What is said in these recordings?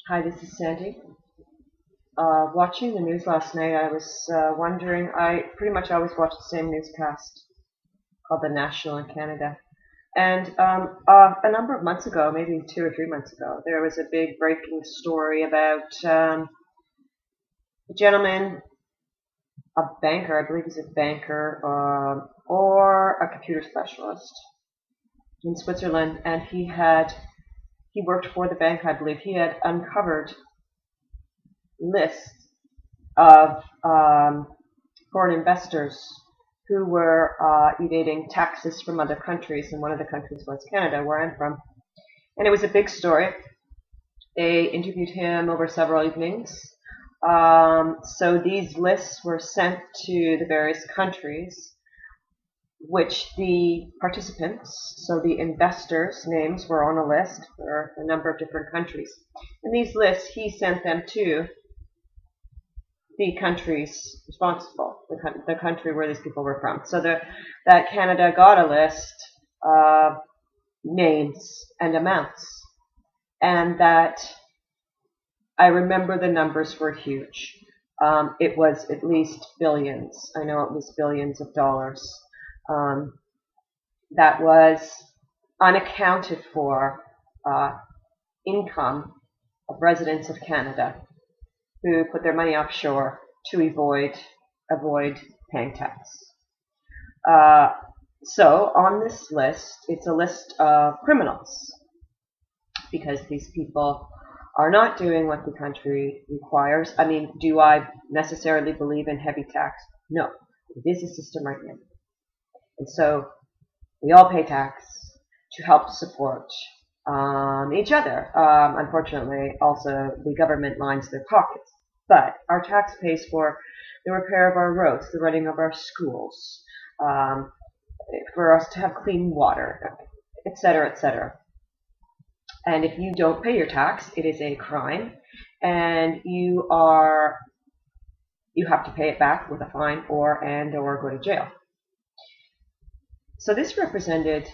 Hi, this is Sandy. Watching the news last night, I was wondering, I pretty much always watch the same newscast called The National in Canada. And a number of months ago, maybe 2 or 3 months ago, there was a big breaking story about a gentleman, a banker, I believe he's a banker, or a computer specialist in Switzerland, and he worked for the bank, I believe. He had uncovered lists of foreign investors who were evading taxes from other countries, and one of the countries was Canada, where I'm from. And it was a big story. They interviewed him over several evenings. So these lists were sent to the various countries, which the participants, so the investors' names were on a list for a number of different countries. And these lists, he sent them to the countries responsible, the country where these people were from. So that Canada got a list of names and amounts, and that I remember the numbers were huge. It was at least billions. I know it was billions of dollars. That was unaccounted for income of residents of Canada who put their money offshore to avoid paying tax. So on this list, it's a list of criminals, because these people are not doing what the country requires. I mean, do I necessarily believe in heavy tax? No. It is a system right now. And so we all pay tax to help support each other. Unfortunately, also the government lines their pockets. But our tax pays for the repair of our roads, the running of our schools, for us to have clean water, etc., etc. And if you don't pay your tax, it is a crime, and you have to pay it back with a fine or go to jail. So this represented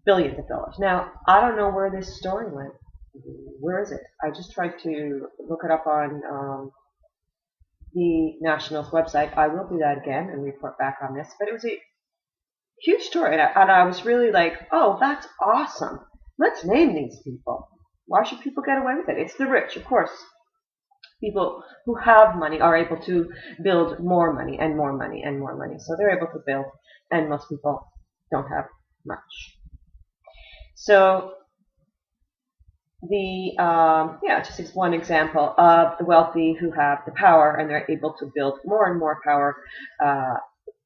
billions of dollars. Now, I don't know where this story went. Where is it? I just tried to look it up on the National's website. I will do that again and report back on this. But it was a huge story, and I was really like, oh, that's awesome. Let's name these people. Why should people get away with it? It's the rich, of course. People who have money are able to build more money and more money and more money. So they're able to build, and most people don't have much. So just as one example of the wealthy who have the power, and they're able to build more and more power,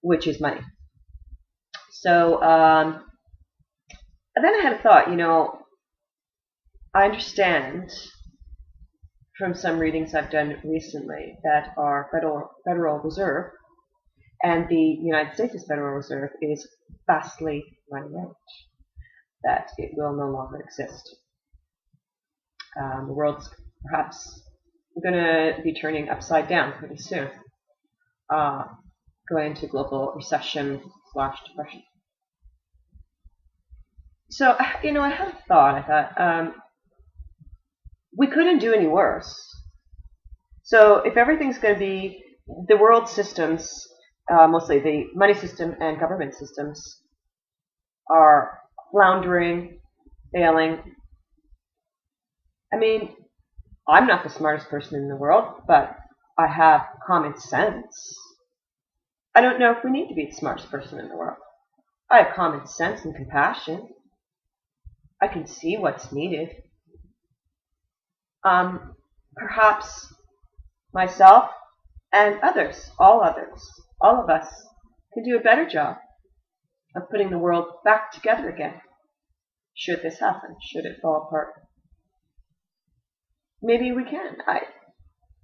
which is money. So and then I had a thought, I understand from some readings I've done recently that our Federal Reserve and the United States Federal Reserve is vastly running out, that it will no longer exist. The world's perhaps going to be turning upside down pretty soon, going into global recession/depression. So, I had a thought. I thought, we couldn't do any worse. So if everything's going to be, the world systems, mostly the money system and government systems, are floundering, failing. I mean, I'm not the smartest person in the world, but I have common sense. I don't know if we need to be the smartest person in the world. I have common sense and compassion. I can see what's needed. Perhaps myself and others, all of us, can do a better job of putting the world back together again, should this happen, should it fall apart. Maybe we can.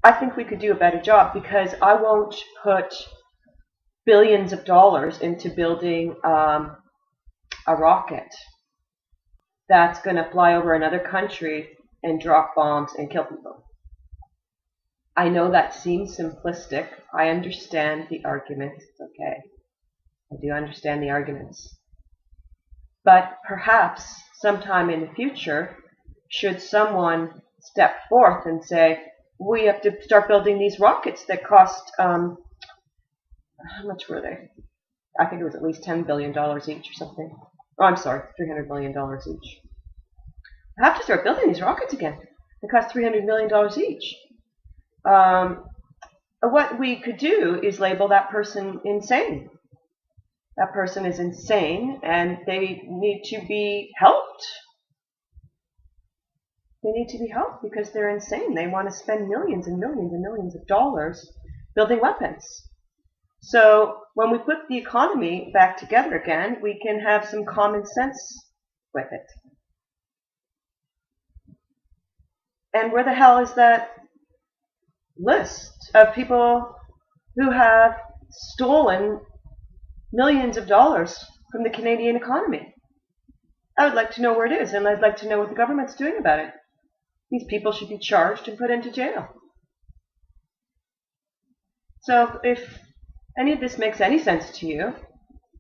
I think we could do a better job, because I won't put billions of dollars into building a rocket that's going to fly over another country and drop bombs and kill people. I know that seems simplistic. I understand the arguments. It's okay. I do understand the arguments. But perhaps sometime in the future, should someone step forth and say, we have to start building these rockets that cost, how much were they? I think it was at least $10 billion each or something. Oh, I'm sorry, $300 million each. I have to start building these rockets again. They cost $300 million each. What we could do is label that person insane. That person is insane and they need to be helped. They need to be helped because they're insane. They want to spend millions and millions and millions of dollars building weapons. So when we put the economy back together again, we can have some common sense with it. And where the hell is that list of people who have stolen millions of dollars from the Canadian economy? I would like to know where it is, and I'd like to know what the government's doing about it. These people should be charged and put into jail. So if any of this makes any sense to you,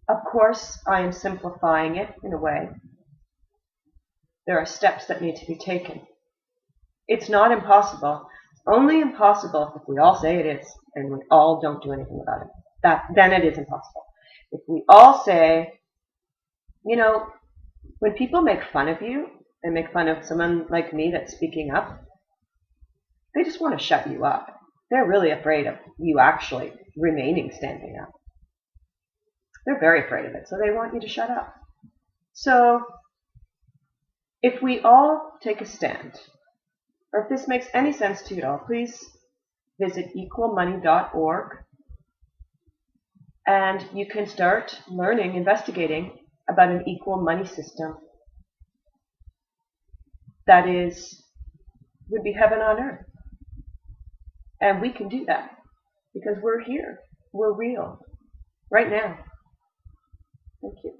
of course I am simplifying it in a way. There are steps that need to be taken. It's not impossible. It's only impossible if we all say it is and we all don't do anything about it. Then it is impossible. If we all say, you know, when people make fun of you and make fun of someone like me that's speaking up, they just want to shut you up. They're really afraid of you actually remaining standing up. They're very afraid of it, so they want you to shut up. So if we all take a stand, or if this makes any sense to you at all, please visit equalmoney.org and you can start learning, investigating about an equal money system that would be heaven on earth. And we can do that because we're here. We're real right now. Thank you.